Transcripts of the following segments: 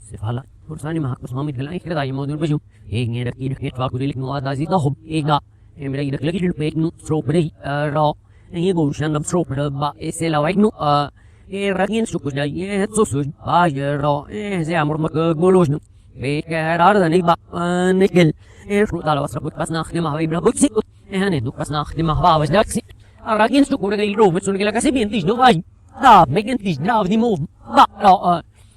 Sefala, Ursani Mahakus Mamid Lai, I model Bajum, Hanging a kid, Fakulik no Adazi Dahum, Ega, and ready the little peg no strawberry, raw, and you go shan of strawberry, but a sella white no, a ragin sukuda, yet so soon, by your raw, as I am more Golosno, Bake rather than a nickel, a fruit was a good pass nach him, I will book it, and it was nach him, I was that sick. A ragin sukuda, room, so like a civilian, no wine. Da, making this now the move, but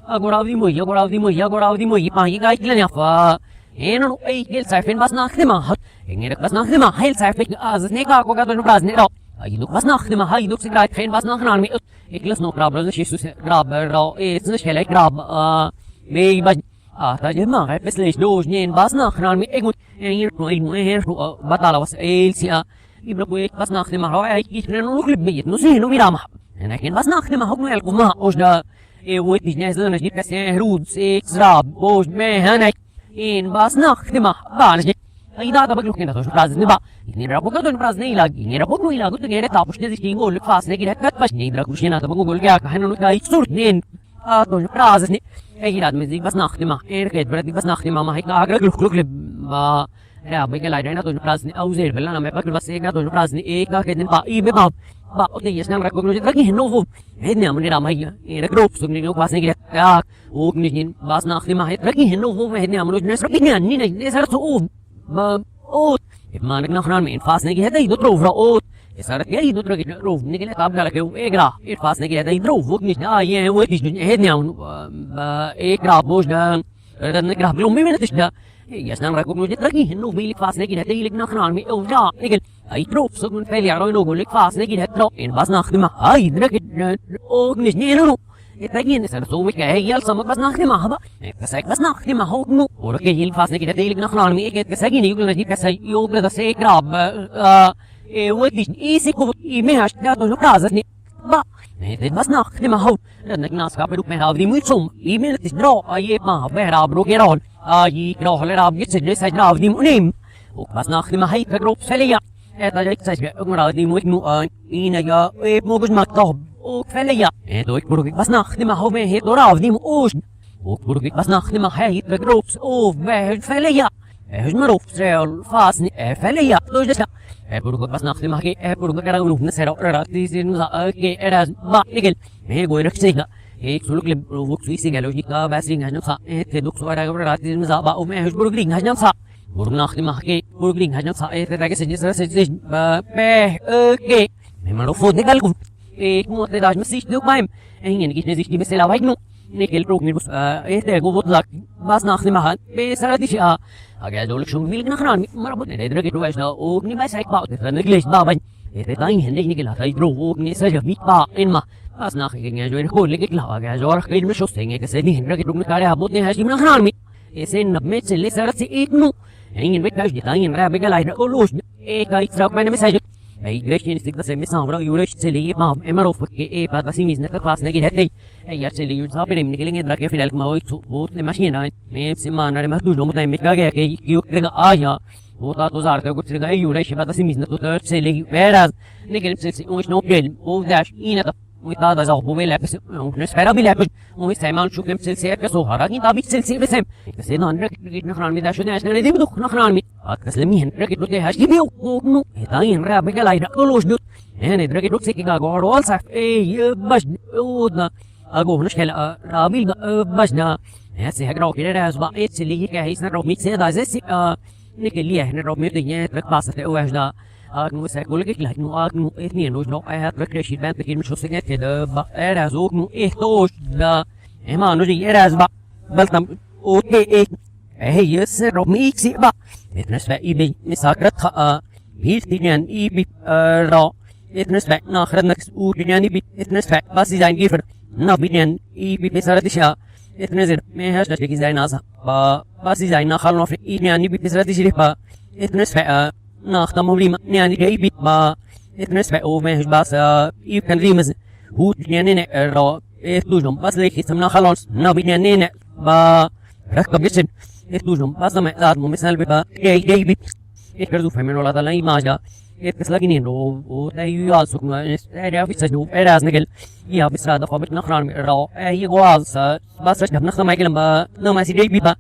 agora of the Mui, agora of the Mui, agora of the Mui, I got Glenafa. And no 8 hills I fin was not him out. And it was not him a hills I think as a snake got on the brass net up. I look was not him a high looks like fin was not on me. It was no problem, she said, grab, it's a shell like grab, maybe. Tajima, I pestless those named was not on me, and you're going where but I was Elsia. You broke was not him a right, it can look at me, no see no vidama. En ik was nacht in mijn hoek wel komen als de wordt niet net zo'n niet per rood seks rab boos me hanek in was nacht in mijn baan is niet hij dat heb ik nog niet praat niet ba in rabo dat een praat niet lag in rabo niet lag dat geen tapos niet ging gol fast niet het pas niet dat kusje na dat gol ga kan nog iets soort niet dat praat niet hij dat muziek was nacht in mijn het was nacht in mijn maar ik ga gluk ba ja ben gelijk dat een praat niet auzeer wel na me pak was ik dat een praat niet ik ga geen ba i be ba o de yesnang rakogno ragi novo hedne amni ramaya era group sugni no pasne gire ya o gnin bas na khima het ragi novo hedne amno nes ragi ni ne sar to ba o man na khran min fasne gi hedai do tro o sar gi do tro gi ro ni gile tab dala ke egra it fasne gi hedai tro o gnis na ye o gnis hedne amno ba egra bos dan dan egra glum mi menet da yesnang rakogno ragi no bilik fasne gi hedai lik na khran mi o ja nigel I drove so good failure on Ogulik fast, they get drop in Basnachima. I drag it, Ognish Nero. It again is so weak, I yell some of Basnachima. If the sec was not him a whole no, or a gale fast, they get a daily knock me, get the second you can say, you let us say, grab, what is easy could he may have that on the present. But it was not him a whole, and the Gnaska look me have the mutum, even if it's draw, I yet ma, where I broke it on. I draw it up, gets it, I draw the name. Was not him a height, the group Celia. Het is ook die moet nu in ja ik moet maar toch ook vele ja en door ik broek was nacht die maar hoe me het door af die moet ook broek was nacht die maar hij de groeps of bij vele ja is maar op trail vast niet vele ja dus dat broek was nacht die maar ik broek er ook nog net raad die zin oké er is maar ik me gooi nog zeggen ik zullen ik broek zie zeggen logisch dat was niet genoeg het doet zo raad die zin za ba om me broek niet genoeg Burnak di mahke, burgling hanya sa terakhir sejenis be oke. Memang rofo de galku. Mo te das masih du baim. Ingin kita sih di mesela baik no. Nikel rok ni bus te go bot lak. Bas nak di mahan. Be sarati sha. Aga doluk shung milik nakran. Marabut ne dra gitu wes na. Og ni ba sai ba. Te neglis ba bain. Te tain hendik nikel ha tai rok ni sa jabi ba in ma. Bas nak ingin join ko lik la aga jor khair me shostenge ke se ni hendra ke rok kare abot ne hasim nakran mi. Ese nabmet se le sarati itnu. Ingin weet thuis niet aan je raar begeleid naar Olos. Ik ga iets op mijn message. Hij greep je niet dat ze mis aan vrouw je rust ze leeft maar en maar of ik wat was niet net klaas net het nee. Hij ja ze leeft op in de gelingen dat je veel maar ooit zo de machine aan. Met ze man naar maar doen moet met ga je je ja. Wat dat was goed ze ga je rust wat ze mis net dat ze leeft. Whereas niks ze ons nog gel. Of dat in het ويطلع ده زغبو بيلبس ونسفر بيلبس ويستعمل شو كم سلسلة كسوهرة كي طابي سلسلة بسم كسينا نرك نخران ميدا شو ناس نردي بدو نخران مي كسلمين نرك دو تهاش كبيو وكنو هتاين راب بيجلاي ركولوش دو هني درك دو سكي غاغور والسف اي باش ودنا اغو نشكل رابيل باشنا هسي هجرو كده راس بقى اتسلي كهيس نرو ميت سيدا زي نكليه نرو ميت دنيا ترك باسة واجدا nu sẽ có cái lại nu ít nhiều nó ai rất là bạn tự nhiên số sinh thì đỡ era zo nu ít to da mà nó gì era ba bal tam ok yes ro mi xí ba nó sẽ ibi misakrat bir tinyan ibi ro nó sẽ na khran nak u tinyan ibi nó sẽ bas design giver na binyan ibi besaradisha nó sẽ me has da design asa ba bas design na khalno fi tinyan ibi besaradisha ba nó sẽ ناخدمهم لي يعني جايبي ما اتنسبة أو ما بس يمكن لي مز هو يعني را اتلوجهم بس ليك اسمنا خلاص نبي يعني با ركب جسم اتلوجهم بس ما دار مو مثال ببا جايبي اتكرزو فهمنا ولا تلاقي ما جا Slaginin och det är ju alltså det är vissa då är det snigel ja بسرعة خابط نخران راو هي غواز بس رش نخنا ما يكلم ما سيدي بيبا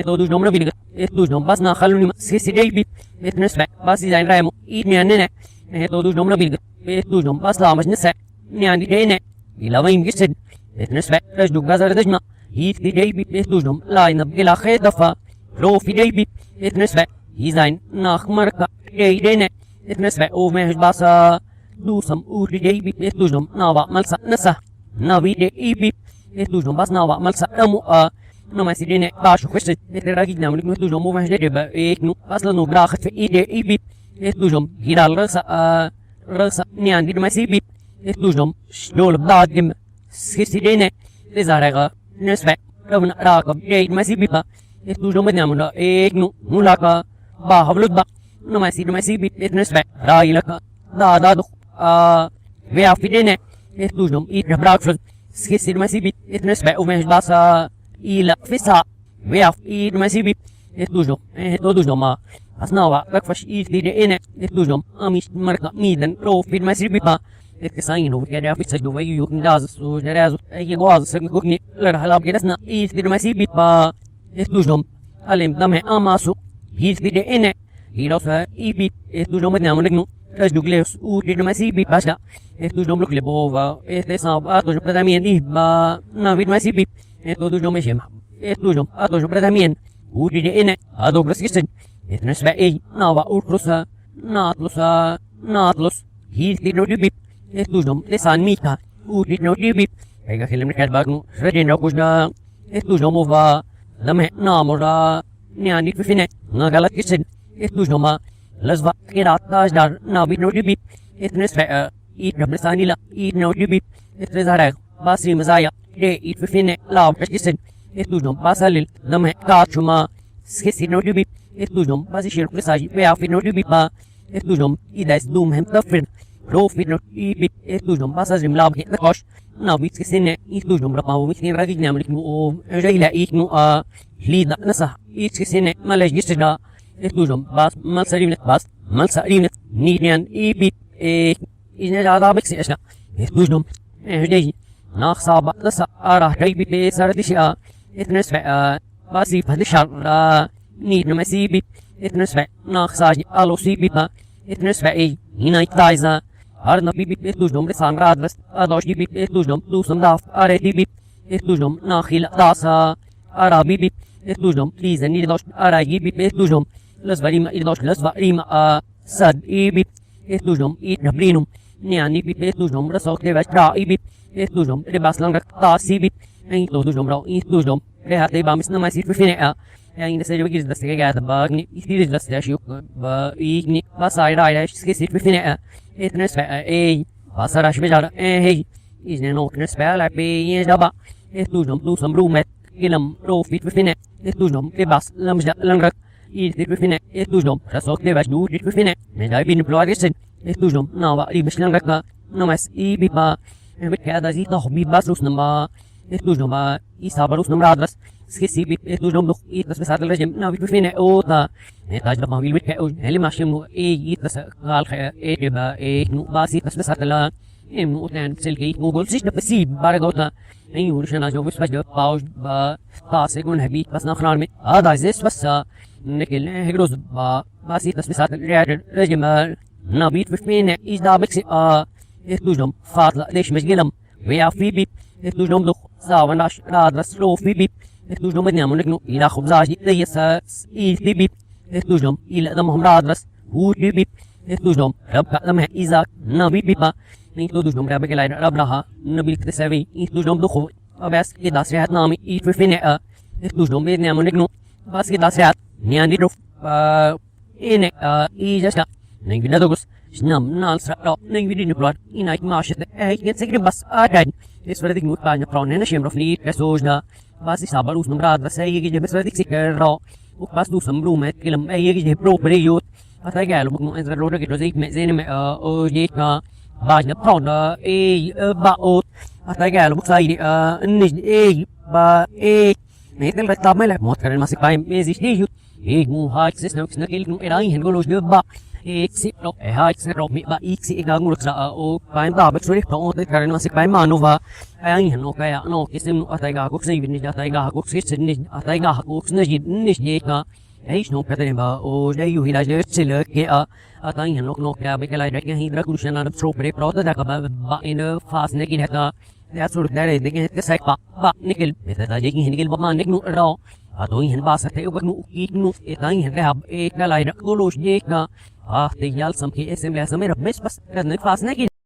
دوج نوم نبيل دوج نوم بس نخلوني سيدي بيب نسبة بس إذا رايمو إيد مياننا دوج نوم نبيل دوج نوم بس لا مش نسى يعني دينا إلا وين يجسد نسبة رش دوج بس ردجنا إيد دي بيب دوج نوم لا ينبغي لا خير دفع رو في دي بيب نسبة إذا نخ مركا دينا نسبة أو مش بس دوسم أوري دي بيب دوج نوم نابا ملسا نسى نبي دي بيب دوج نوم بس نابا ملسا أمو نما سيدنا باشو خشت راجل نعمل لك دوجهم مو مهجر يبقى إنه أصلا نو براخت في إيدي إبي دوجهم هيدال رأس نيان دي ما سيبي دوجهم شلول بعد جم سيدنا لزارعة نسبة ربنا راكب جيد ما سيبي با دوجهم بنعمل إنه ملاك باهبلود با نما سيد ما سيبي نسبة راي لك دا دو ويافيدنا دوجهم إيد براخت سيد ما سيبي نسبة ومهج باسا إلى فيسا وياف إيد ما سيبي دوجهم دوجهم ما أصنعوا بكفش إيد دي إنا دوجهم أميش مركا ميدن رو في ما سيبي با كساين هو كده في سجدوا ويو نداز وجراز أي جواز سكوكني لرحلة بجلسنا إيد دي ما سيبي با دوجهم ألم دمه أماسو إيد دي إنا يروسا إيبي دوجهم بدنا منكنو رجلوكليوس ودي ما سيبي باشا دوجهم لوكلي بوفا إستساب أتوجو بدامين دي با نافيد ما سيبي دوجهم مشيم دوجهم أتوجو بدامين ودي إنا أدو برسكسن نسبة أي نوا أوركروسا ناتلوس هيل دي نودي بيب دوجهم لسان ميكا ودي نودي بيب أيها كلمة كاتباكنو سردين راكوشنا دوجهم موفا لمه نامورا نياني فينا نغلط كسن دوجهم لزوا كيرات تاجدار نابي نودي بيب نسبة إيد ربلساني لا إيد نودي بيب تزارع باسري مزايا دي إيد فينا لاو كسن دوجهم باساليل لمه كاتشوما سكسي نودي بيب دوجهم باسي شيرك لساجي ويافي نودي بيب دوجهم إيدايس دوم هم تفرن رو في نودي بيب دوجهم باسازريم لاو كي نكوش نابي كسن دوجهم رباو ميكين راجي نعملك نو جايلا إيد نو ليدا نسح إيد كسن مالاش جسدا دوجهم باس مالساريمنت نيريان إيبيب إذا جادا بكسي أشنا دوجهم جاي ناخ صابا لسا أراه جايبي بيسار ديشا نسفع باسي فهدشار نير نمسيبي نسفع ناخ ساجي ألو سيبي نسفع إي هنا يتدايزا هارنا بيبي دوجهم لسان رادرس أدوش بيبي دوجهم دوسم داف أري بيبي دوجهم ناخيل داسا أرا بيبي دوجهم ليزا نيردوش أرا يبي دوجهم لسفريما إردوش لسفريما سد إيبي دوجهم إيربرينوم نياني بيبي دوجهم رسوك ديباش را إيبي دوجهم رباس لنغك تاسي بيب دوجهم راو دوجهم ريحة ديبا مسنا ما يصير في فينا يعني نسجل بجيز دستة قاعدة باغني يصير دستة شيوك بايجني باساي رايش يصير في فينا نسفع اي باساراش بجارة هي إذن نوك نسفع لعبي يجابا دوجهم دوسم رومت إلم رو في فينا دوجهم رباس لمجد لنغك يصير في فينا دوجهم رسوك ديباش دو في فينا من دايبين بلواريسن دوجهم ناوا ريبش لنغك نمس إي بيبا بكذا زي تخبي بس روس نما دوجهم يسابروس نمرادرس سكسي بيت دوجهم دخ يتس بسات الرجم ناوي بفينا أوتا تاج دبا بيل بيت كأوج هلي ماشيم يتس قال خير تبا نو باسي تس بسات لا نو تان سلكي مو قول سيش دبسي بارغوتا أيوه رشنا جو بس بجو باوج با تاسيكون هبي بس نخران مي هذا زيس بس نكل هجروز با باسي تس بسات الرجم ناوي بفينا إذا بكسي دوجهم فاطلة ليش مشغلهم ويا في بيب دوجهم دخ زاوناش رادرس رو في بيب دوجهم بدنامون لكنو إلى خبزاجي ليس إيل في بيب دوجهم إلى دمهم رادرس هو في بيب دوجهم ربك دمه إيزاك نبي بيبا نيتو دوجهم ربك لاين ربناها نبي الكتسابي دوجهم دخو وبس كده سرعت نامي إيل في فينا دوجهم بدنامون لكنو بس كده سرعت نيان دروف إنك إيجاشا نيجي ندوس نام نال سرعة نيجي نبلاد إنايت ماشية هيك سكري بس أكاد إسفلتك نوت بانيا برون هنا شيم رفني كسوجنا بس يسابلوس نمراد بس هيجي بسفلتك سكر وبس دوسم رومت كلام هيجي برو بريوت أتاجعلو بكم أنزل رودا كده زيك مزين أوجيكا بانيا برون باوت أتاجعلو بكسايدي نج با نيتل رتاب ملا موت كرن ماسك بايم ميزيش ديجوت ik nu ha ik snel snel ik nu era hen golos de ba ik sit no ha ik snel mi ba ik si ga ngulak sa o pain ba ba suri pa o te karan masik pain manova ai hen no kaya no kisim atai ga ko sin ni atai ga ko sin ni atai ga ko sin ni ka ايش نو كتر با او جايو هنا جت سلك يا اتاين نوك نوك يا بكلا دك هيدرا كروشنا نبسرو بري بروتا دك با ان فاس نكين هتا يا سور دار دك تسك با نكل بتا جيكي نكل با نك نو رو اتوين هن با سته وبنو كيك نو اتاين هن راب اك لا دك كولوش جيك نا تيال سم كي اسم لا سمير بس كن فاس نكين